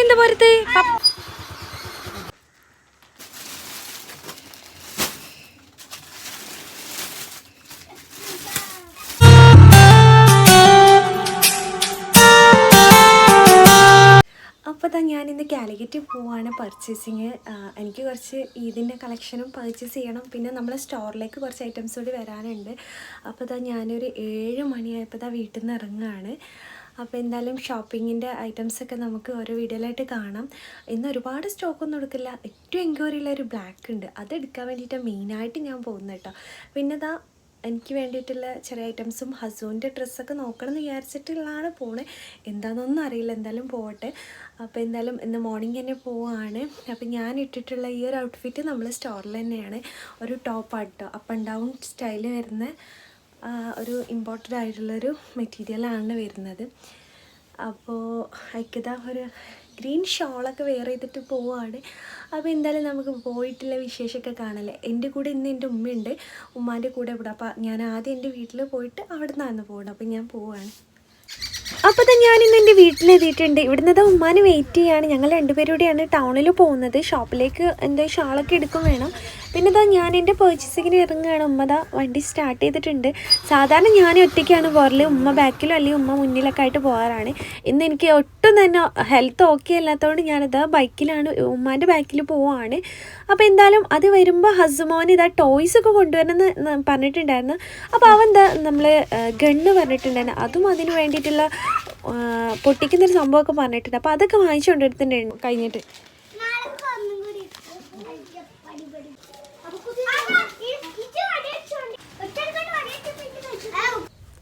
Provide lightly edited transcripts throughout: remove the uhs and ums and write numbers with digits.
എന്താ പോരത്ത് അപ്പോൾ ഞാനിന്ന് കാലിക്കറ്റ് പോവാണ് പർച്ചേസിങ്. എനിക്ക് കുറച്ച് ഈദിൻ്റെ കളക്ഷനും പർച്ചേസ് ചെയ്യണം. പിന്നെ നമ്മളെ സ്റ്റോറിലേക്ക് കുറച്ച് ഐറ്റംസ് കൂടി വരാനുണ്ട്. അപ്പോൾ ഞാനൊരു 7 മണിയായപ്പോൾ വീട്ടിൽ നിന്ന് ഇറങ്ങുകയാണ്. അപ്പോൾ എന്തായാലും ഷോപ്പിങ്ങിൻ്റെ ഐറ്റംസൊക്കെ നമുക്ക് ഓരോ വീഡിയോയിലായിട്ട് കാണാം. ഇന്ന് ഒരുപാട് സ്റ്റോക്കൊന്നും എടുക്കില്ല. ഏറ്റവും എൻക്വയറി ഉള്ള ഒരു ബ്ലാക്ക് ഉണ്ട്, അത് എടുക്കാൻ വേണ്ടിയിട്ട് മെയിനായിട്ട് ഞാൻ പോകുന്നത് കേട്ടോ. പിന്നെ എനിക്ക് വേണ്ടിയിട്ടുള്ള ചെറിയ ഐറ്റംസും ഹസ്ബൻഡിൻ്റെ ഡ്രസ്സൊക്കെ നോക്കണം എന്ന് വിചാരിച്ചിട്ടുള്ളതാണ് പോണേ. എന്താണെന്നൊന്നും അറിയില്ല, എന്തായാലും പോകട്ടെ. അപ്പോൾ എന്തായാലും ഇന്ന് മോർണിംഗ് തന്നെ പോവാണ്. അപ്പോൾ ഞാൻ ഇട്ടിട്ടുള്ള ഈ ഒരു ഔട്ട്ഫിറ്റ് നമ്മൾ സ്റ്റോറിൽ തന്നെയാണ്. ഒരു ടോപ്പാട്ടോ, അപ്പ് ആൻഡ് ഡൗൺ സ്റ്റൈൽ വരുന്ന ഒരു ഇമ്പോർട്ടൻ്റ് ആയിട്ടുള്ളൊരു മെറ്റീരിയലാണ് വരുന്നത്. അപ്പോൾ അതിക്കതാ ഒരു ഗ്രീൻ ഷോളൊക്കെ വെയർ ചെയ്തിട്ട് പോവുകയാണ്. അപ്പോൾ എന്തായാലും നമുക്ക് പോയിട്ടുള്ള വിശേഷമൊക്കെ കാണല്ലേ. എൻ്റെ കൂടെ ഇന്ന് എൻ്റെ ഉമ്മയുണ്ട്, ഉമ്മാൻ്റെ കൂടെ ഇവിടെ. അപ്പോൾ ഞാൻ ആദ്യം എൻ്റെ വീട്ടിൽ പോയിട്ട് അവിടെ നിന്നാണ് പോകുന്നത്. അപ്പോൾ ഞാൻ പോവുകയാണ്. അപ്പോൾ ഞാനിന്ന് എൻ്റെ വീട്ടിലെത്തിയിട്ടുണ്ട്. ഇവിടുന്ന് ഉമ്മാനെ വെയിറ്റ് ചെയ്യുകയാണ്. ഞങ്ങൾ രണ്ടുപേരും കൂടിയാണ് ടൗണിൽ പോകുന്നത്. ഷോപ്പിലേക്ക് എന്താ ഷാളൊക്കെ എടുക്കും വേണം. പിന്നെ ഞാൻ എൻ്റെ പേർച്ചേസിങ്ങിന് ഇറങ്ങുകയാണ്. ഉമ്മ വണ്ടി സ്റ്റാർട്ട് ചെയ്തിട്ടുണ്ട്. സാധാരണ ഞാൻ ഒറ്റയ്ക്കാണ് പോകാറില്ല, ഉമ്മ ബാക്കിലും അല്ലെങ്കിൽ ഉമ്മ മുന്നിലൊക്കെ ആയിട്ട് പോകാറാണ്. ഇന്ന് എനിക്ക് ഒട്ടും തന്നെ ഹെൽത്ത് ഓക്കെ അല്ലാത്തതുകൊണ്ട് ബൈക്കിലാണ്, ഉമ്മാൻ്റെ ബാക്കിൽ പോവുകയാണ്. അപ്പോൾ എന്തായാലും അത് വരുമ്പോൾ ഹസ്മോന് ടോയ്സൊക്കെ കൊണ്ടുവരണമെന്ന് പറഞ്ഞിട്ടുണ്ടായിരുന്നു. അപ്പോൾ അവൻ നമ്മൾ ഗണ്ണ് പറഞ്ഞിട്ടുണ്ടായിരുന്നു, അതും അതിന് വേണ്ടിയിട്ടുള്ള പൊട്ടിക്കുന്നൊരു സംഭവമൊക്കെ പറഞ്ഞിട്ടുണ്ട്. അപ്പോൾ അതൊക്കെ വാങ്ങിച്ചു കൊണ്ടെടുത്തിട്ടുണ്ട് കഴിഞ്ഞിട്ട്.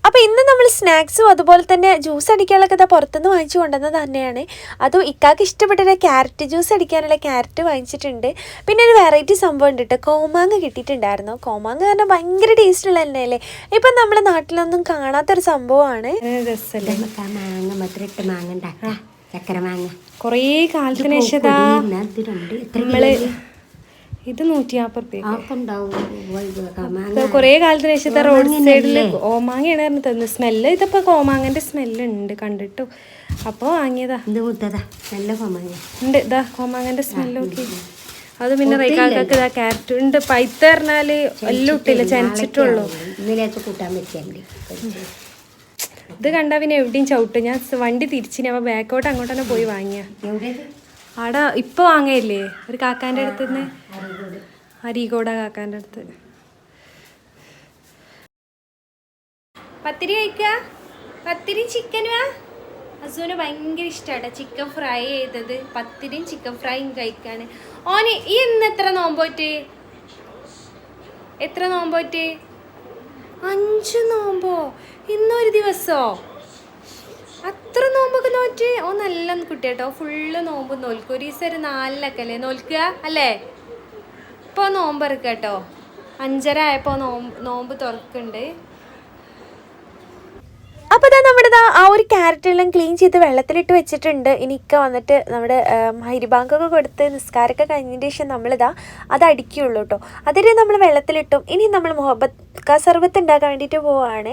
അപ്പോൾ ഇന്ന് നമ്മൾ സ്നാക്സും അതുപോലെ തന്നെ ജ്യൂസ് അടിക്കാനുള്ളതൊക്കെ പുറത്തുനിന്ന് വാങ്ങിച്ചു കൊണ്ടുവന്നത് തന്നെയാണ്. അതും ഇക്കാക്ക് ഇഷ്ടപ്പെട്ടൊരു ക്യാരറ്റ് ജ്യൂസ് അടിക്കാനുള്ള ക്യാരറ്റ് വാങ്ങിച്ചിട്ടുണ്ട്. പിന്നെ ഒരു വെറൈറ്റി സംഭവം ഉണ്ട് കേട്ടോ, കോമാങ്ങ കിട്ടിയിട്ടുണ്ടായിരുന്നു. കോമാങ്ങ കാരണം ഭയങ്കര ടേസ്റ്റുള്ള തന്നെയല്ലേ. ഇപ്പം നമ്മുടെ നാട്ടിലൊന്നും കാണാത്തൊരു സംഭവമാണ്. കുറേ കാലത്തിന് ശേഷം ഇത് 150 കുറേ കാലത്തിന് ശേഷത്തെ റോഡ് സൈഡിൽ കോമാങ്ങയാണ് പറഞ്ഞ് തന്നു. സ്മെല്ല് ഇതിപ്പോൾ കോമാങ്ങൻ്റെ സ്മെല്ലുണ്ട് കണ്ടിട്ടു. അപ്പോൾ വാങ്ങിയതാ. നല്ല കോമാങ്ങ ഉണ്ട്. ഇതാ കോമാങ്ങൻ്റെ സ്മെല്ലൊക്കെ. അത് പിന്നെ റൈക്കാക്കൊക്കെ ഇതാ ക്യാരറ്റ് ഉണ്ട്. പൈത്ത പറഞ്ഞാൽ എല്ലാം ഇട്ടില്ല, ചനച്ചിട്ടുള്ളൂ. ഇത് കണ്ടാൽ പിന്നെ എവിടെയും ചവിട്ടും. ഞാൻ വണ്ടി തിരിച്ചിന്, അപ്പോൾ ബാക്കോട്ട് അങ്ങോട്ട് തന്നെ പോയി വാങ്ങിയ. ആടാ ഇപ്പോൾ വാങ്ങയില്ലേ ഒരു കാക്കാൻ്റെ അടുത്ത് നിന്ന്, അരീകോട കാക്കാൻ്റെ അടുത്ത്. പത്തിരി കഴിക്കുക, പത്തിരി ചിക്കനുവാ. അസുവിന് ഭയങ്കര ഇഷ്ടമാണ് ചിക്കൻ ഫ്രൈ ചെയ്തത്. പത്തിരിയും ചിക്കൻ ഫ്രൈയും കഴിക്കാൻ. ഓന് ഈ ഇന്ന് എത്ര നോമ്പോറ്റ്? 5 നോമ്പോ? ഇന്നൊരു ദിവസോ? അത്ര നോമ്പൊക്കെ നോറ്റ്? ഓ നല്ല കുട്ടിയാട്ടോ, ഫുള്ള് നോമ്പ് നോൽക്കും. ഒരു ദിവസം ഒരു 4-നൊക്കെ അല്ലേ നോൽക്കുക അല്ലേ? ഇപ്പോൾ നോമ്പ് ഇറക്കുക കേട്ടോ. 5:30 ആയപ്പോൾ നോമ്പ് തുറക്കുന്നുണ്ട്. അപ്പോൾ നമ്മുടെ ആ ഒരു ക്യാരറ്റെല്ലാം ക്ലീൻ ചെയ്ത് വെള്ളത്തിലിട്ട് വെച്ചിട്ടുണ്ട്. ഇനി ഇക്ക വന്നിട്ട് നമ്മുടെ മഗ്‌രിബാങ്കൊക്കെ കൊടുത്ത് നിസ്കാരമൊക്കെ കഴിഞ്ഞതിന് ശേഷം അത് അടിക്കുകയുള്ളൂ കേട്ടോ. അതിന് നമ്മൾ വെള്ളത്തിലിട്ടും. ഇനി നമ്മൾ മുഹബത്ത് സർബത്ത് ഉണ്ടാക്കാൻ വേണ്ടിയിട്ട് പോവുകയാണ്.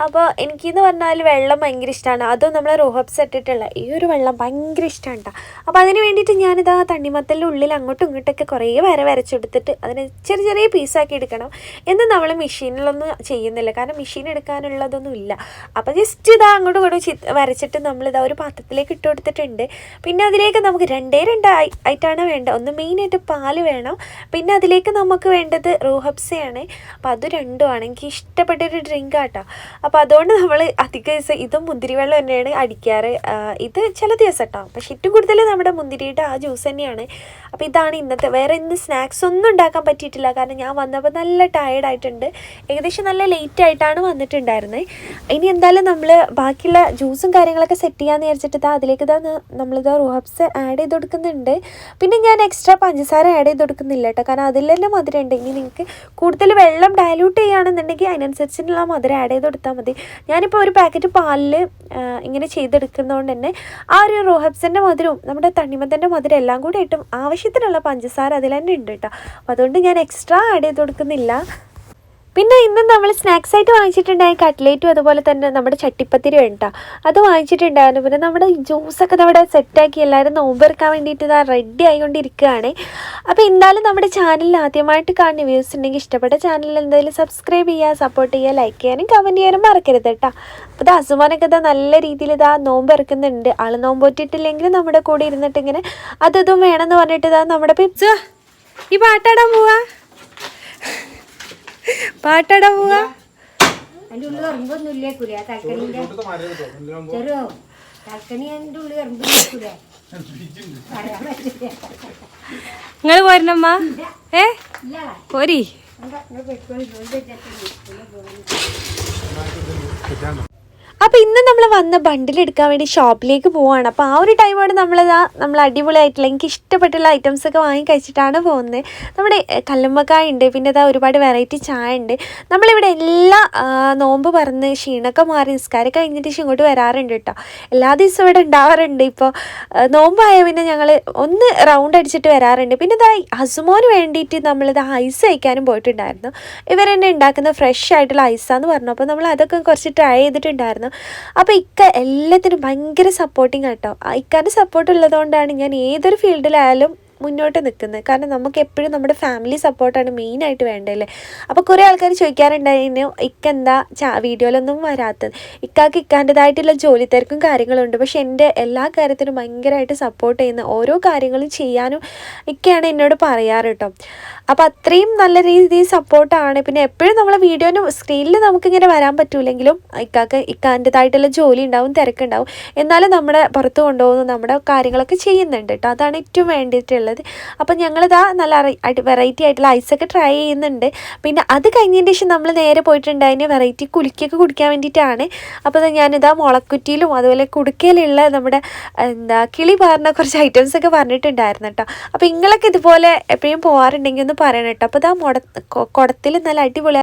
അപ്പോൾ എനിക്കെന്ന് പറഞ്ഞാൽ വെള്ളം ഭയങ്കര ഇഷ്ടമാണ്. അതും നമ്മൾ റോഹബ്സ് ഇട്ടിട്ടുള്ള ഈ ഒരു വെള്ളം ഭയങ്കര ഇഷ്ടമാണ് കേട്ടോ. അപ്പോൾ അതിന് വേണ്ടിയിട്ട് ഞാനിതാ തണ്ണിമത്തലിൻ്റെ ഉള്ളിൽ അങ്ങോട്ടും ഇങ്ങോട്ടൊക്കെ കുറേ വരച്ചെടുത്തിട്ട് അതിന് ചെറിയ ചെറിയ പീസാക്കി എടുക്കണം. എന്ന് നമ്മൾ മെഷീനിലൊന്നും ചെയ്യുന്നില്ല, കാരണം മെഷീൻ എടുക്കാനുള്ളതൊന്നും ഇല്ല. അപ്പോൾ ജസ്റ്റ് അങ്ങോട്ടും ഇങ്ങോട്ടും വരച്ചിട്ട് നമ്മളിതാ ഒരു പാത്രത്തിലേക്ക് ഇട്ട് കൊടുത്തിട്ടുണ്ട്. പിന്നെ അതിലേക്ക് നമുക്ക് 2 ആയിട്ടാണ് വേണ്ടത്. ഒന്ന് മെയിനായിട്ട് പാല് വേണം, പിന്നെ അതിലേക്ക് നമുക്ക് വേണ്ടത് റോഹബ്സയാണ്. അപ്പോൾ അത് രണ്ടുമാണ് എനിക്ക് ഇഷ്ടപ്പെട്ടൊരു ഡ്രിങ്ക് ആട്ടോ. അപ്പോൾ അതുകൊണ്ട് നമ്മൾ അധിക ദിവസം ഇതും മുന്തിരി വെള്ളം തന്നെയാണ് അടിക്കാറ്. ഇത് ചില ദിവസം കേട്ടോ, പക്ഷെ ഏറ്റവും കൂടുതൽ നമ്മുടെ മുന്തിരിയുടെ ആ ജ്യൂസ് തന്നെയാണ്. അപ്പോൾ ഇതാണ് ഇന്നത്തെ. വേറെ ഇന്ന് സ്നാക്സ് ഒന്നും ഉണ്ടാക്കാൻ പറ്റിയിട്ടില്ല, കാരണം ഞാൻ വന്നപ്പോൾ നല്ല ടയേർഡായിട്ടുണ്ട്. ഏകദേശം നല്ല ലേറ്റ് ആയിട്ടാണ് വന്നിട്ടുണ്ടായിരുന്നത്. ഇനി എന്തായാലും നമ്മൾ ബാക്കിയുള്ള ജ്യൂസും കാര്യങ്ങളൊക്കെ സെറ്റ് ചെയ്യാമെന്ന് വിചാരിച്ചിട്ട് അതിലേക്ക് നമ്മളിത് റോഹബ്സ് ആഡ് ചെയ്ത് കൊടുക്കുന്നുണ്ട്. പിന്നെ ഞാൻ എക്സ്ട്രാ പഞ്ചസാര ആഡ് ചെയ്ത് കൊടുക്കുന്നില്ല കേട്ടോ, കാരണം അതിൽ തന്നെ മധുരമുണ്ട്. ഇനി നിങ്ങൾക്ക് കൂടുതൽ വെള്ളം ഡയലൂട്ട് ചെയ്യുകയാണെന്നുണ്ടെങ്കിൽ അതിനനുസരിച്ചുള്ള മധുരം ആഡ് ചെയ്ത് കൊടുത്താൽ മതി. ഞാനിപ്പോൾ ഒരു പാക്കറ്റ് പാലിൽ ഇങ്ങനെ ചെയ്തെടുക്കുന്നതുകൊണ്ട് തന്നെ ആ ഒരു റോഹബ്സിൻ്റെ മധുരവും നമ്മുടെ തണ്ണിമത്തൻ്റെ മധുരം എല്ലാം കൂടി ആയിട്ടും ആവശ്യത്തിനുള്ള പഞ്ചസാര അതിൽ തന്നെ ഉണ്ട് കേട്ടോ. അപ്പോൾ അതുകൊണ്ട് ഞാൻ എക്സ്ട്രാ ആഡ് ചെയ്ത് കൊടുക്കുന്നില്ല. പിന്നെ ഇന്ന് നമ്മൾ സ്നാക്സ് ആയിട്ട് വാങ്ങിച്ചിട്ടുണ്ടായി കട്ട്ലേറ്റും അതുപോലെ തന്നെ നമ്മുടെ ചട്ടിപ്പത്തിരി വേണ്ട അത് വാങ്ങിച്ചിട്ടുണ്ടായിരുന്നു. പിന്നെ നമ്മുടെ ജ്യൂസൊക്കെ നമ്മുടെ സെറ്റാക്കി എല്ലാവരും നോമ്പെടുക്കാൻ വേണ്ടിയിട്ട് ഇതാ റെഡി ആയിക്കൊണ്ടിരിക്കുകയാണ്. അപ്പോൾ എന്തായാലും നമ്മുടെ ചാനലിൽ ആദ്യമായിട്ട് കാണുന്ന വ്യൂസ് ഉണ്ടെങ്കിൽ ഇഷ്ടപ്പെട്ട ചാനലിൽ എന്തായാലും സബ്സ്ക്രൈബ് ചെയ്യുക, സപ്പോർട്ട് ചെയ്യുക, ലൈക്ക് ചെയ്യാനും കമൻറ്റ് ചെയ്യാനും മറക്കരുത് കേട്ടോ. അപ്പോൾ ഇത് അസുമാനൊക്കെ ഇതാ നല്ല രീതിയിൽ ഇതാ നോമ്പെടുക്കുന്നുണ്ട്. ആൾ നോമ്പൊറ്റിട്ടില്ലെങ്കിൽ നമ്മുടെ കൂടെ ഇരുന്നിട്ട് ഇങ്ങനെ അതും വേണമെന്ന് പറഞ്ഞിട്ട് ഇതാ നമ്മുടെ പിപ്സ് ഈ പാട്ടാടാൻ പോവാ പാട്ടാടാൻ പോവാ. അതിൻ്റെ ഉള്ളിൽ ഇറമ്പൊന്നുമില്ലേ കുരിയ തൽക്കണിൻ്റെ ചെറു തൽക്കണി അതിൻ്റെ ഉള്ളിൽ ഇറമ്പില്ല പറയാൻ പറ്റില്ല. നിങ്ങൾ പോരണമ്മ പോരി. അപ്പോൾ ഇന്ന് നമ്മൾ വന്ന ബണ്ടിൽ എടുക്കാൻ വേണ്ടി ഷോപ്പിലേക്ക് പോവാണ്. അപ്പോൾ ആ ഒരു ടൈമോട് നമ്മൾ അടിപൊളിയായിട്ടുള്ള എനിക്ക് ഇഷ്ടപ്പെട്ടുള്ള ഐറ്റംസൊക്കെ വാങ്ങി കഴിച്ചിട്ടാണ് പോകുന്നത്. നമ്മുടെ കല്ലുമ്മക്കായ ഉണ്ട്, പിന്നെ ഇതാ ഒരുപാട് വെറൈറ്റി ചായ ഉണ്ട്. നമ്മളിവിടെ എല്ലാ നോമ്പ് പറഞ്ഞ് ക്ഷീണമൊക്കെ മാറി നിസ്കാരം കഴിഞ്ഞിട്ട് ഇങ്ങോട്ട് വരാറുണ്ട് കേട്ടോ. എല്ലാ ദിവസവും ഇവിടെ ഉണ്ടാവാറുണ്ട്. ഇപ്പോൾ നോമ്പായ പിന്നെ ഞങ്ങൾ ഒന്ന് റൗണ്ട് അടിച്ചിട്ട് വരാറുണ്ട്. പിന്നെ ഇതാ ഹസുമോന് വേണ്ടിയിട്ട് നമ്മളിത് ഐസ് കഴിക്കാനും പോയിട്ടുണ്ടായിരുന്നു. ഇവരെന്നെ ഉണ്ടാക്കുന്ന ഫ്രഷ് ആയിട്ടുള്ള ഐസാന്ന് പറഞ്ഞു. അപ്പോൾ നമ്മൾ അതൊക്കെ കുറച്ച് ട്രൈ ചെയ്തിട്ടുണ്ടായിരുന്നു. അപ്പോൾ ഇക്ക എല്ലാത്തിനും ഭയങ്കര സപ്പോർട്ടിങ് കേട്ടോ. ഇക്കാൻ്റെ സപ്പോർട്ട് ഉള്ളതുകൊണ്ടാണ് ഞാൻ ഏതൊരു ഫീൽഡിലായാലും മുന്നോട്ട് നിൽക്കുന്നത്. കാരണം നമുക്ക് എപ്പോഴും നമ്മുടെ ഫാമിലി സപ്പോർട്ടാണ് മെയിനായിട്ട് വേണ്ടതല്ലേ. അപ്പോൾ കുറേ ആൾക്കാർ ചോദിക്കാറുണ്ടായിരുന്നു ഇക്ക എന്താ വീഡിയോയിലൊന്നും വരാത്തത്. ഇക്കാൻ്റെതായിട്ടുള്ള ജോലി തിരക്കും കാര്യങ്ങളുണ്ട്. പക്ഷെ എൻ്റെ എല്ലാ കാര്യത്തിനും ഭയങ്കരമായിട്ട് സപ്പോർട്ട് ചെയ്യുന്ന ഓരോ കാര്യങ്ങളും ചെയ്യാനും ഇക്കയാണ് എന്നോട് പറയാറ് കേട്ടോ. അപ്പോൾ അത്രയും നല്ല രീതിയിൽ സപ്പോർട്ടാണ്. പിന്നെ എപ്പോഴും നമ്മളെ വീഡിയോന് സ്ക്രീനിൽ നമുക്കിങ്ങനെ വരാൻ പറ്റൂലെങ്കിലും ഇക്കാൻ്റെതായിട്ടുള്ള ജോലി ഉണ്ടാവും, തിരക്കുണ്ടാവും. എന്നാലും നമ്മുടെ പുറത്ത് കൊണ്ടുപോകുന്നു നമ്മുടെ കാര്യങ്ങളൊക്കെ ചെയ്യുന്നുണ്ട് കേട്ടോ. അതാണ് ഏറ്റവും വേണ്ടിയിട്ടുള്ളത്. അപ്പം ഞങ്ങളിതാ നല്ല വെറൈറ്റി ആയിട്ടുള്ള ഐസൊക്കെ ട്രൈ ചെയ്യുന്നുണ്ട്. പിന്നെ അത് കഴിഞ്ഞതിന് ശേഷം നമ്മൾ നേരെ പോയിട്ടുണ്ടായിരുന്നു വെറൈറ്റി കുലുക്കിയൊക്കെ കുടിക്കാൻ വേണ്ടിയിട്ടാണ്. അപ്പോൾ ഞാനിതാ മുളക്കുറ്റിയിലും അതുപോലെ കുടുക്കയിലുള്ള നമ്മുടെ കിളി പാറുന്ന കുറച്ച് ഐറ്റംസൊക്കെ പറഞ്ഞിട്ടുണ്ടായിരുന്നു കേട്ടോ. അപ്പോൾ നിങ്ങളൊക്കെ ഇതുപോലെ എപ്പോഴും പോകാറുണ്ടെങ്കിൽ ഒന്ന് പറയണം കേട്ടോ. അപ്പോൾ ഇതാ കുടത്തിൽ നല്ല അടിപൊളി.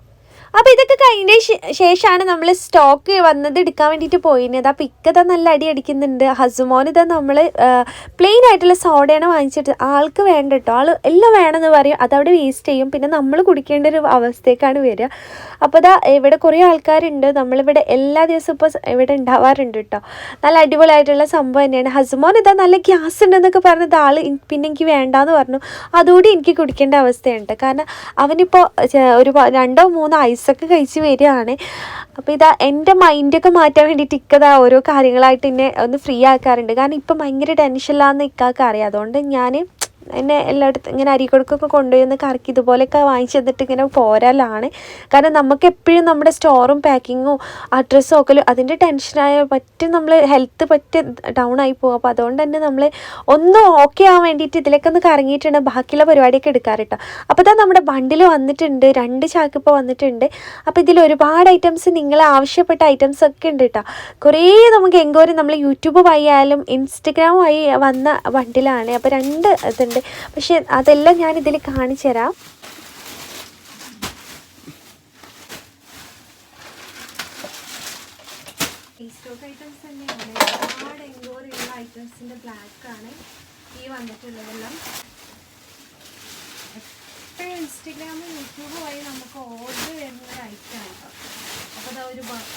അപ്പോൾ ഇതൊക്കെ കഴിഞ്ഞ ശേഷമാണ് നമ്മൾ സ്റ്റോക്ക് വന്നത് എടുക്കാൻ വേണ്ടിയിട്ട് പോയിരുന്നത്. അപ്പോൾ ഇക്കതാ നല്ല അടി അടിക്കുന്നുണ്ട്. ഹസുമോനിതാ നമ്മൾ പ്ലെയിൻ ആയിട്ടുള്ള സോഡയാണ് വാങ്ങിച്ചിട്ട് ആൾക്ക് വേണ്ട കേട്ടോ. ആൾ എല്ലാം വേണമെന്ന് പറയും, അതവിടെ വേസ്റ്റ് ചെയ്യും. പിന്നെ നമ്മൾ കുടിക്കേണ്ട ഒരു അവസ്ഥയ്ക്കാണ് വരിക. അപ്പോൾ ഇതാ ഇവിടെ കുറേ ആൾക്കാരുണ്ട്. നമ്മളിവിടെ എല്ലാ ദിവസവും ഇപ്പോൾ ഇവിടെ ഉണ്ടാവാറുണ്ട് കേട്ടോ. നല്ല അടിപൊളിയായിട്ടുള്ള സംഭവം തന്നെയാണ്. ഹസുമോൻ ഇതാ നല്ല ഗ്യാസ് ഉണ്ടെന്നൊക്കെ പറഞ്ഞത് ആൾ പിന്നെ എനിക്ക് വേണ്ടാന്ന് പറഞ്ഞു. അതുകൂടി എനിക്ക് കുടിക്കേണ്ട അവസ്ഥയുണ്ട്. കാരണം അവനിപ്പോൾ ഒരു 2-3 ഐസൊക്കെ കഴിച്ച് വരികയാണ്. അപ്പോൾ ഇതാ എൻ്റെ മൈൻഡൊക്കെ മാറ്റാൻ വേണ്ടിയിട്ട് ഇക്കതാ ഓരോ കാര്യങ്ങളായിട്ട് എന്നെ ഒന്ന് ഫ്രീ ആക്കാറുണ്ട്. കാരണം ഇപ്പം ഭയങ്കര ടെൻഷനിലാണെന്ന് ഇക്കാർക്ക് അറിയാം. അതുകൊണ്ട് ഞാൻ എന്നെ എല്ലായിടത്തും ഇങ്ങനെ അരികൊടുക്കൊക്കെ കൊണ്ടുപോയി ഒന്ന് കറക്കി ഇതുപോലെയൊക്കെ വാങ്ങിച്ചു തന്നിട്ട് ഇങ്ങനെ പോരലാണ്. കാരണം നമുക്ക് എപ്പോഴും നമ്മുടെ സ്റ്റോറും പാക്കിങ്ങും അഡ്രസ്സും ഒക്കെ അതിൻ്റെ ടെൻഷനായ നമ്മൾ ഹെൽത്ത് ഡൗൺ ആയി പോകും. അപ്പോൾ അതുകൊണ്ട് തന്നെ നമ്മൾ ഒന്ന് ഓക്കെ ആവാൻ വേണ്ടിയിട്ട് ഇതിലേക്ക് ഒന്ന് കറങ്ങിയിട്ടുണ്ട്. ബാക്കിയുള്ള പരിപാടിയൊക്കെ എടുക്കാറ് കേട്ടോ. അപ്പോൾ ഇതാ നമ്മുടെ ബണ്ടിൽ വന്നിട്ടുണ്ട്, 2 ചാക്ക് ഇപ്പോൾ വന്നിട്ടുണ്ട്. അപ്പോൾ ഇതിൽ ഒരുപാട് ഐറ്റംസ് നിങ്ങൾ ആവശ്യപ്പെട്ട ഐറ്റംസ് ഒക്കെ ഉണ്ട് കേട്ടോ. കുറേ നമുക്ക് എങ്കോരി നമ്മൾ യൂട്യൂബ് വഴി ആയാലും ഇൻസ്റ്റഗ്രാം വഴി വന്ന ബണ്ടിലാണ്. അപ്പോൾ 2 ഇതുണ്ട്. പക്ഷെ അതെല്ലാം ഞാൻ ഇതിൽ കാണിച്ചു തരാം. സ്റ്റോക്ക് ഐറ്റംസ് തന്നെയാണ്. ഒരുപാട് എൻക്വയറിയുള്ള ഐറ്റംസിൻ്റെ ബ്ലാക്കാണ് ഈ വന്നിട്ടുള്ളതെല്ലാം. എപ്പോഴും ഇൻസ്റ്റഗ്രാമും യൂട്യൂബ് വഴി നമുക്ക് ഓർഡർ വരുന്ന ഒരു ഐറ്റമാണ് കേട്ടോ. അപ്പോൾ അതാ ഒരുപാട്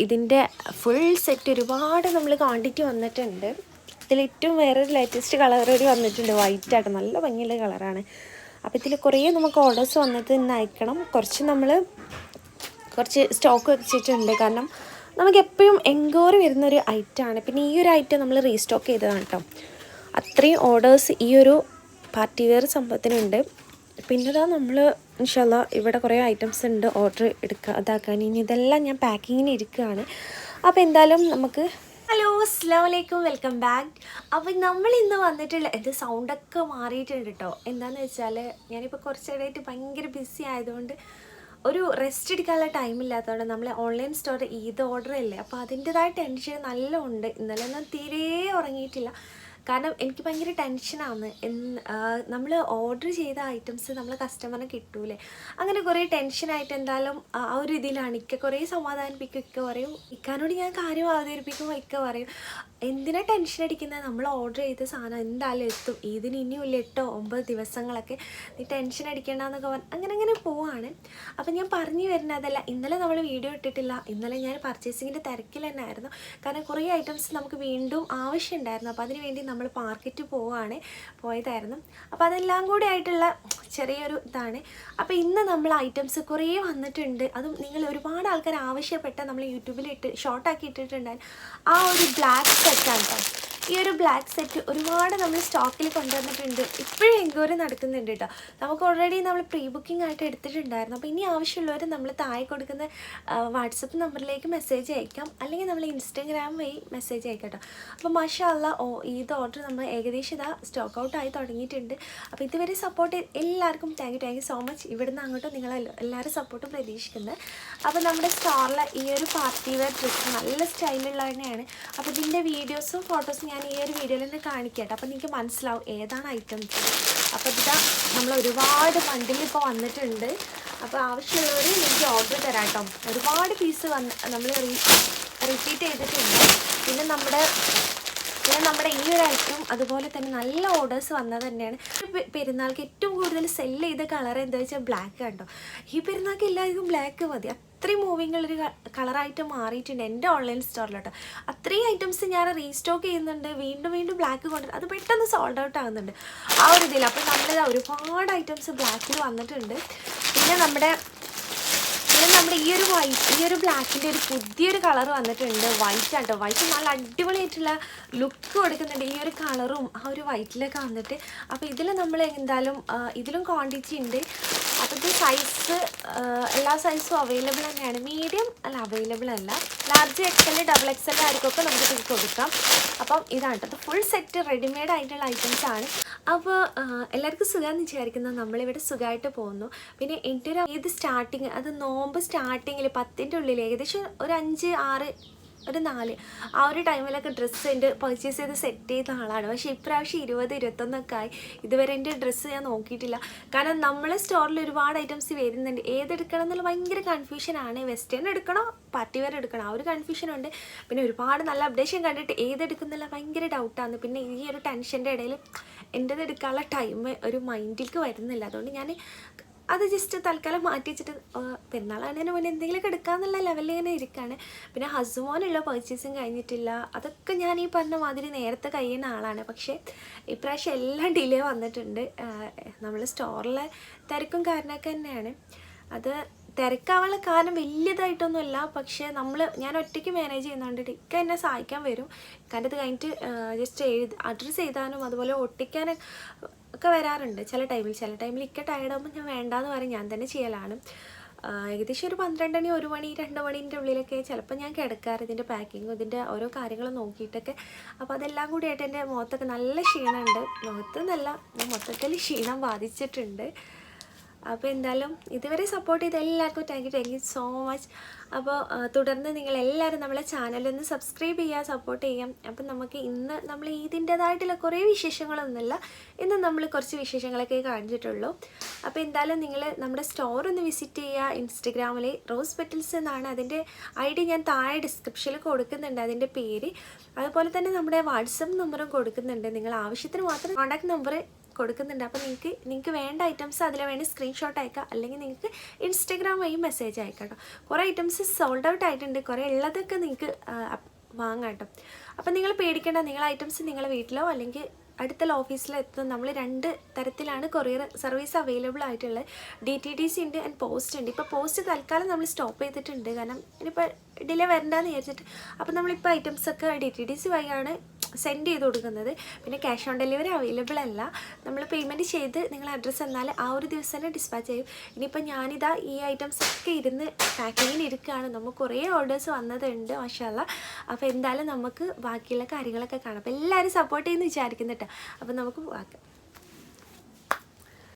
ഇതിൻ്റെ ഫുൾ സെറ്റ് ഒരുപാട് നമ്മൾ ക്വാണ്ടിറ്റി വന്നിട്ടുണ്ട്. ഇതിൽ ഏറ്റവും വേറൊരു ലേറ്റസ്റ്റ് കളർ കൂടി വന്നിട്ടുണ്ട്, വൈറ്റ് ആയിട്ട് നല്ല ഭംഗിയുള്ള കളറാണ്. അപ്പോൾ ഇതിൽ കുറേ നമുക്ക് ഓർഡേഴ്സ് വന്നിട്ട് ഇന്ന് അയക്കണം. കുറച്ച് സ്റ്റോക്ക് വെച്ചിട്ടുണ്ട്. കാരണം നമുക്ക് എപ്പോഴും എൻക്വയറി വരുന്നൊരു ഐറ്റമാണ്. പിന്നെ ഈ ഒരു ഐറ്റം നമ്മൾ റീസ്റ്റോക്ക് ചെയ്തതാണ് കേട്ടോ. അത്രയും ഓർഡേഴ്സ് ഈ ഒരു പാർട്ടി വെയർ സംഭവത്തിനുണ്ട്. പിന്നെ ഇതാ നമ്മൾ ഇൻഷാല്ലാ ഇവിടെ കുറേ ഐറ്റംസ് ഉണ്ട് ഓർഡർ എടുക്കുക അതാക്കാൻ. ഇനി ഇതെല്ലാം ഞാൻ പാക്കിങ്ങിന് ഇരിക്കുകയാണ്. അപ്പോൾ എന്തായാലും നമുക്ക് ഹലോ അസ്സലാമു അലൈക്കും, വെൽക്കം ബാക്ക്. അപ്പം നമ്മൾ ഇന്ന് വന്നിട്ടുള്ള എൻ്റെ സൗണ്ടൊക്കെ മാറിയിട്ടുണ്ട് കേട്ടോ. എന്താണെന്ന് വെച്ചാൽ ഞാനിപ്പോൾ കുറച്ചിടയായിട്ട് ഭയങ്കര ബിസി ആയതുകൊണ്ട് ഒരു റെസ്റ്റ് എടുക്കാനുള്ള ടൈമില്ലാത്തതുകൊണ്ട് നമ്മൾ ഓൺലൈൻ സ്റ്റോർ ഈദ് ഓർഡർ അല്ലേ, അപ്പോൾ അതിൻ്റെതായ ടെൻഷൻ നല്ല ഉണ്ട്. ഇന്നലെ ഒന്നും തീരെ ഉറങ്ങിയിട്ടില്ല. കാരണം എനിക്ക് ഭയങ്കര ടെൻഷനാണ്. നമ്മൾ ഓർഡർ ചെയ്ത ഐറ്റംസ് നമ്മൾ കസ്റ്റമറിന് കിട്ടൂലേ, അങ്ങനെ കുറേ ടെൻഷനായിട്ട് എന്തായാലും ആ ഒരു ഇതിലാണ്. ഇക്ക കുറേ സമാധാനിപ്പിക്കും. ഇക്ക പറയും, ഇക്കാനോട് ഞാൻ കാര്യം അവതരിപ്പിക്കുമ്പോൾ ഇക്ക പറയും എന്തിനാ ടെൻഷൻ അടിക്കുന്നത്, നമ്മൾ ഓർഡർ ചെയ്ത സാധനം എന്തായാലും എത്തും, ഇതിന് ഇനിയുമില്ല 8-9 ദിവസങ്ങളൊക്കെ, നീ ടെൻഷൻ അടിക്കേണ്ടെന്നൊക്കെ പറഞ്ഞ് അങ്ങനെ പോവാണ്. അപ്പം ഞാൻ പറഞ്ഞു വരുന്നതല്ല, ഇന്നലെ നമ്മൾ വീഡിയോ ഇട്ടിട്ടില്ല. ഇന്നലെ ഞാൻ പർച്ചേസിങ്ങിൻ്റെ തിരക്കിൽ തന്നെ ആയിരുന്നു. കാരണം കുറേ ഐറ്റംസ് നമുക്ക് വീണ്ടും ആവശ്യമുണ്ടായിരുന്നു. അപ്പോൾ അതിന് വേണ്ടി നമ്മൾ മാർക്കറ്റ് പോയതായിരുന്നു. അപ്പോൾ അതെല്ലാം കൂടി ആയിട്ടുള്ള ചെറിയൊരു ഇതാണ്. അപ്പോൾ ഇന്ന് നമ്മൾ ഐറ്റംസ് കുറേ വന്നിട്ടുണ്ട്. അതും നിങ്ങൾ ഒരുപാട് ആൾക്കാർ ആവശ്യപ്പെട്ട നമ്മൾ യൂട്യൂബിലിട്ട് ഷോർട്ടാക്കി ഇട്ടിട്ടുണ്ടായിരുന്നു ആ ഒരു ബ്ലാക്ക് സെറ്റാണ് കേട്ടോ. ഈ ഒരു ബ്ലാക്ക് സെറ്റ് ഒരുപാട് നമ്മൾ സ്റ്റോക്കിൽ കൊണ്ടുവന്നിട്ടുണ്ട്. ഇപ്പോഴും എൻക്വയറി നടക്കുന്നുണ്ട് കേട്ടോ. നമുക്ക് ഓൾറെഡി നമ്മൾ പ്രീ ബുക്കിംഗ് ആയിട്ട് എടുത്തിട്ടുണ്ടായിരുന്നു. അപ്പോൾ ഇനി ആവശ്യമുള്ളവർ നമ്മൾ താഴെ കൊടുക്കുന്ന വാട്സപ്പ് നമ്പറിലേക്ക് മെസ്സേജ് അയക്കാം, അല്ലെങ്കിൽ നമ്മൾ ഇൻസ്റ്റാഗ്രാം വഴി മെസ്സേജ് അയക്കാം കേട്ടോ. അപ്പോൾ മാഷാ അല്ലാ ഇത് ഓർഡർ നമ്മൾ ഏകദേശം ഇതാ സ്റ്റോക്ക് ഔട്ട് ആയി തുടങ്ങിയിട്ടുണ്ട്. അപ്പോൾ ഇതുവരെ സപ്പോർട്ട് എല്ലാവർക്കും താങ്ക് യു സോ മച്ച്. ഇവിടുന്ന് അങ്ങോട്ടും നിങ്ങൾ എല്ലാവരും സപ്പോർട്ടും പ്രതീക്ഷിക്കുന്നത്. അപ്പോൾ നമ്മുടെ സ്റ്റോറിലെ ഈ ഒരു പാർട്ടി വെയർ ഡ്രസ്സ് നല്ല സ്റ്റൈലുള്ള തന്നെയാണ്. അപ്പോൾ ഇതിൻ്റെ വീഡിയോസും ഫോട്ടോസും ഞാൻ ഈ ഒരു വീഡിയോയിൽ തന്നെ കാണിക്കട്ടെ. അപ്പോൾ നിങ്ങൾക്ക് മനസ്സിലാവും ഏതാണ് ഐറ്റംസ്. അപ്പോൾ ഇതാ നമ്മൾ ഒരുപാട് ബണ്ടിൽ ഇപ്പോൾ വന്നിട്ടുണ്ട്. അപ്പോൾ ആവശ്യമുള്ളവർ എനിക്ക് ഓർഡർ തരാം കേട്ടോ. ഒരുപാട് പീസ് നമ്മൾ റിപ്പീറ്റ് ചെയ്തിട്ടുണ്ട്. പിന്നെ നമ്മുടെ ഈ ഒരു ഐറ്റം അതുപോലെ തന്നെ നല്ല ഓർഡേഴ്സ് വന്നത് തന്നെയാണ്. പെരുന്നാൾക്ക് ഏറ്റവും കൂടുതൽ സെല്ല് ചെയ്ത കളർ എന്താ വെച്ചാൽ ബ്ലാക്ക് കണ്ടോ. ഈ പെരുന്നാൾക്ക് എല്ലാവർക്കും ബ്ലാക്ക് മതി. അത്രയും മൂവിങ്ങുള്ളൊരു കളറായിട്ട് മാറിയിട്ടുണ്ട് എൻ്റെ ഓൺലൈൻ സ്റ്റോറിലോട്ട്. അത്രയും ഐറ്റംസ് ഞാൻ റീസ്റ്റോക്ക് ചെയ്യുന്നുണ്ട്. വീണ്ടും ബ്ലാക്ക് കൊണ്ടുവരും. അത് പെട്ടെന്ന് സോൾഡ് ഔട്ട് ആകുന്നുണ്ട് ആ ഒരു ഇതിൽ. അപ്പോൾ നമ്മളിത് ഒരുപാട് ഐറ്റംസ് ബ്ലാക്കിൽ വന്നിട്ടുണ്ട്. പിന്നെ നമ്മുടെ ഈ ഒരു ബ്ലാക്കിൻ്റെ ഒരു പുതിയൊരു കളർ വന്നിട്ടുണ്ട്. വൈറ്റ് ആട്ടോ. വൈറ്റ് നല്ല അടിപൊളിയായിട്ടുള്ള ലുക്ക് കൊടുക്കുന്നുണ്ട്. ഈ ഒരു കളറും ആ ഒരു വൈറ്റിലൊക്കെ വന്നിട്ട്. അപ്പോൾ ഇതിൽ നമ്മൾ എന്തായാലും ഇതിലും ക്വാണ്ടിറ്റി ഉണ്ട്. അപ്പോൾ ഇത് സൈസ് എല്ലാ സൈസും അവൈലബിൾ തന്നെയാണ്. മീഡിയം അല്ല അവൈലബിൾ അല്ല. ലാർജ് XL XXL ആർക്കൊക്കെ നമുക്ക് ഇത് കൊടുക്കാം. അപ്പം ഇതാണ് കേട്ടോ. ഫുൾ സെറ്റ് റെഡിമെയ്ഡ് ആയിട്ടുള്ള ഐറ്റംസ് ആണ്. അപ്പോൾ എല്ലാവർക്കും സുഖമാണെന്ന് വിചാരിക്കുന്നത്. നമ്മളിവിടെ സുഖമായിട്ട് പോകുന്നു. പിന്നെ എൻ്റെ ഒരു സ്റ്റാർട്ടിങ് അത് നോമ്പ് സ്റ്റാർട്ടിങ്ങിൽ 10ൻ്റെ ഉള്ളിൽ ഏകദേശം ഒരു 5, 6, ഒരു 4 ആ ഒരു ടൈമിലൊക്കെ ഡ്രസ്സ് എൻ്റെ പർച്ചേസ് ചെയ്ത് സെറ്റ് ചെയ്ത ആളാണ്. പക്ഷേ ഇപ്രാവശ്യം 20, 21 ആയി. ഇതുവരെ എൻ്റെ ഡ്രസ്സ് ഞാൻ നോക്കിയിട്ടില്ല. കാരണം നമ്മളെ സ്റ്റോറിൽ ഒരുപാട് ഐറ്റംസ് വരുന്നുണ്ട്. ഏതെടുക്കണം എന്നുള്ള ഭയങ്കര കൺഫ്യൂഷനാണ്. വെസ്റ്റേൺ എടുക്കണോ പാർട്ടി വെയർ എടുക്കണം, ആ ഒരു കൺഫ്യൂഷനുണ്ട്. പിന്നെ ഒരുപാട് നല്ല അപ്ഡേഷൻ കണ്ടിട്ട് ഏതെടുക്കുന്നില്ല ഭയങ്കര ഡൗട്ടാണ്. പിന്നെ ഈ ഒരു ടെൻഷൻ്റെ ഇടയിൽ എൻ്റേത് എടുക്കാനുള്ള ടൈം ഒരു മൈൻഡിലേക്ക് വരുന്നില്ല. അതുകൊണ്ട് ഞാൻ അത് ജസ്റ്റ് തൽക്കാലം മാറ്റി വെച്ചിട്ട് പെരുന്നാളാണതിന് മുന്നേ എന്തെങ്കിലുമൊക്കെ എടുക്കാമെന്നുള്ള ലെവലിൽ ഇങ്ങനെ ഇരിക്കുകയാണ്. പിന്നെ ഹസ്ബോനുള്ള പർച്ചേസിങ് കഴിഞ്ഞിട്ടില്ല. അതൊക്കെ ഞാൻ ഈ പറഞ്ഞ മാതിരി നേരത്തെ കഴിയുന്ന ആളാണ്. പക്ഷേ ഇപ്രാവശ്യം എല്ലാം ഡിലേ വന്നിട്ടുണ്ട്. നമ്മൾ സ്റ്റോറിലെ തിരക്കും കാരണമൊക്കെ തന്നെയാണ്. അത് തിരക്കാവാനുള്ള കാരണം വലിയതായിട്ടൊന്നുമല്ല. പക്ഷേ ഞാൻ ഒറ്റയ്ക്ക് മാനേജ് ചെയ്യുന്നതുകൊണ്ട് ഇക്ക എന്നെ സഹായിക്കാൻ വരും. കാരണം ഇത് കഴിഞ്ഞിട്ട് ജസ്റ്റ് അഡ്രസ്സ് ചെയ്താനും അതുപോലെ ഒട്ടിക്കാനൊക്കെ വരാറുണ്ട് ചില ടൈമിൽ ഇക്ക ടയർഡാകുമ്പോൾ ഞാൻ വേണ്ടാന്ന് പറയും, ഞാൻ തന്നെ ചെയ്യലാണ്. ഏകദേശം ഒരു 12 മണി, 1 മണി, 2 മണീൻ്റെ ഉള്ളിലൊക്കെ ചിലപ്പോൾ ഞാൻ കിടക്കാറ് ഇതിൻ്റെ പാക്കിങ്ങും ഇതിൻ്റെ ഓരോ കാര്യങ്ങളും നോക്കിയിട്ടൊക്കെ. അപ്പോൾ അതെല്ലാം കൂടിയായിട്ട് എൻ്റെ മുഖത്തൊക്കെ നല്ല ക്ഷീണമുണ്ട്. മുഖത്തെന്നല്ല, മൊത്തത്തിൽ ക്ഷീണം ബാധിച്ചിട്ടുണ്ട്. അപ്പോൾ എന്തായാലും ഇതുവരെ സപ്പോർട്ട് ചെയ്ത എല്ലാവർക്കും താങ്ക് യു സോ മച്ച്. അപ്പോൾ തുടർന്ന് നിങ്ങളെല്ലാവരും നമ്മളെ ചാനലൊന്ന് സബ്സ്ക്രൈബ് ചെയ്യുക, സപ്പോർട്ട് ചെയ്യാം. അപ്പം നമുക്ക് ഇന്ന് നമ്മൾ ഇതിൻ്റേതായിട്ടുള്ള കുറേ വിശേഷങ്ങളൊന്നുമില്ല. ഇന്ന് നമ്മൾ കുറച്ച് വിശേഷങ്ങളൊക്കെ കാണിച്ചിട്ടുള്ളൂ. അപ്പോൾ എന്തായാലും നിങ്ങൾ നമ്മുടെ സ്റ്റോർ ഒന്ന് വിസിറ്റ് ചെയ്യുക. ഇൻസ്റ്റഗ്രാമിൽ റോസ് പെറ്റൽസ് എന്നാണ് അതിൻ്റെ ID. ഞാൻ താഴെ ഡിസ്ക്രിപ്ഷനിൽ കൊടുക്കുന്നുണ്ട് അതിൻ്റെ പേര്. അതുപോലെ തന്നെ നമ്മുടെ വാട്സപ്പ് നമ്പറും കൊടുക്കുന്നുണ്ട്. നിങ്ങൾ ആവശ്യത്തിന് മാത്രം കോൺടാക്ട് നമ്പർ കൊടുക്കുന്നുണ്ട്. അപ്പോൾ നിങ്ങൾക്ക് വേണ്ട ഐറ്റംസ് അതിൽ വേണ്ടി സ്ക്രീൻഷോട്ട് അയക്കാം, അല്ലെങ്കിൽ നിങ്ങൾക്ക് ഇൻസ്റ്റഗ്രാം വഴി മെസ്സേജ് അയക്കാം കേട്ടോ. കുറേ ഐറ്റംസ് സോൾഡ് ഔട്ട് ആയിട്ടുണ്ട്. കുറേ ഉള്ളതൊക്കെ നിങ്ങൾക്ക് വാങ്ങാം കേട്ടോ. അപ്പോൾ നിങ്ങൾ പേടിക്കേണ്ട. നിങ്ങൾ ഐറ്റംസ് നിങ്ങളുടെ വീട്ടിലോ അല്ലെങ്കിൽ അടുത്തുള്ള ഓഫീസിലെത്തുന്ന നമ്മൾ 2 തരത്തിലാണ് കൊറിയർ സർവീസ് അവൈലബിൾ ആയിട്ടുള്ളത്. DTDC ഉണ്ട് ആൻഡ് പോസ്റ്റ് ഉണ്ട്. ഇപ്പോൾ പോസ്റ്റ് തൽക്കാലം നമ്മൾ സ്റ്റോപ്പ് ചെയ്തിട്ടുണ്ട്, കാരണം ഇനിയിപ്പോൾ ഡിലേ വരണ്ടെന്ന് വിചാരിച്ചിട്ട്. അപ്പോൾ നമ്മളിപ്പോൾ ഐറ്റംസൊക്കെ DTDC വഴിയാണ് സെൻഡ് ചെയ്ത് കൊടുക്കുന്നത്. പിന്നെ ക്യാഷ് ഓൺ ഡെലിവറി അവൈലബിൾ അല്ല. നമ്മൾ പേയ്മെൻറ്റ് ചെയ്ത് നിങ്ങൾ അഡ്രസ്സ് എന്നാൽ ആ ഒരു ദിവസം തന്നെ ഡിസ്പാച്ച് ചെയ്യും. ഇനിയിപ്പോൾ ഞാനിതാ ഈ ഐറ്റംസൊക്കെ ഇരുന്ന് പാക്കിങ്ങിന് ഇരിക്കുകയാണ്. നമുക്ക് കുറേ ഓർഡേഴ്സ് വന്നതുണ്ട് മാഷാഅല്ലാഹ്. അപ്പോൾ എന്തായാലും നമുക്ക് ബാക്കിയുള്ള കാര്യങ്ങളൊക്കെ കാണാം. അപ്പോൾ എല്ലാവരും സപ്പോർട്ട് ചെയ്യുമെന്ന് വിചാരിക്കുന്നു കേട്ടോ. അപ്പോൾ നമുക്ക് പോകാം.